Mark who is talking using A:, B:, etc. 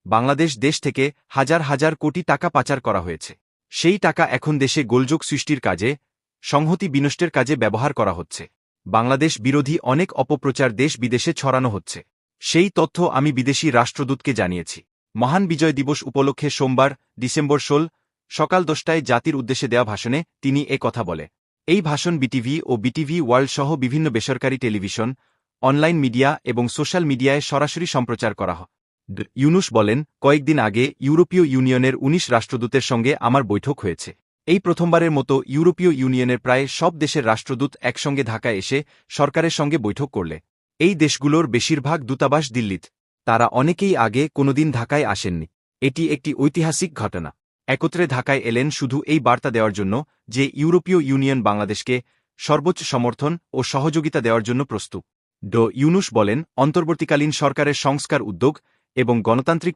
A: বাংলাদেশ দেশ থেকে হাজার হাজার কোটি টাকা পাচার করা হয়েছে। সেই টাকা এখন দেশে গোলযোগ সৃষ্টির কাজে, সংহতি বিনষ্টের কাজে ব্যবহার করা হচ্ছে। বাংলাদেশ বিরোধী অনেক অপপ্রচার দেশ বিদেশে ছড়ানো হচ্ছে। সেই তথ্য আমি বিদেশি রাষ্ট্রদূতকে জানিয়েছি। মহান বিজয় দিবস উপলক্ষে সোমবার ডিসেম্বর 16 সকাল 10টায় জাতির উদ্দেশ্যে দেওয়া ভাষণে তিনি কথা বলে। এই ভাষণ বিটিভি ও বিটিভি ওয়ার্ল্ড সহ বিভিন্ন বেসরকারি টেলিভিশন, অনলাইন মিডিয়া এবং সোশ্যাল মিডিয়ায় সরাসরি সম্প্রচার করা হয়। ইউনূস বলেন, কয়েকদিন আগে ইউরোপীয় ইউনিয়নের ১৯ রাষ্ট্রদূতের সঙ্গে আমার বৈঠক হয়েছে। এই প্রথমবারের মতো ইউরোপীয় ইউনিয়নের প্রায় সব দেশের রাষ্ট্রদূত একসঙ্গে ঢাকায় এসে সরকারের সঙ্গে বৈঠক করলে। এই দেশগুলোর বেশিরভাগ দূতাবাস দিল্লিতে। তারা অনেকেই আগে কোনোদিন ঢাকায় আসেননি। এটি একটি ঐতিহাসিক ঘটনা। একত্রে ঢাকায় এলেন শুধু এই বার্তা দেওয়ার জন্য যে ইউরোপীয় ইউনিয়ন বাংলাদেশকে সর্বোচ্চ সমর্থন ও সহযোগিতা দেওয়ার জন্য প্রস্তুত। ইউনূস বলেন, অন্তর্বর্তীকালীন সরকারের সংস্কার উদ্যোগ এবং গণতান্ত্রিক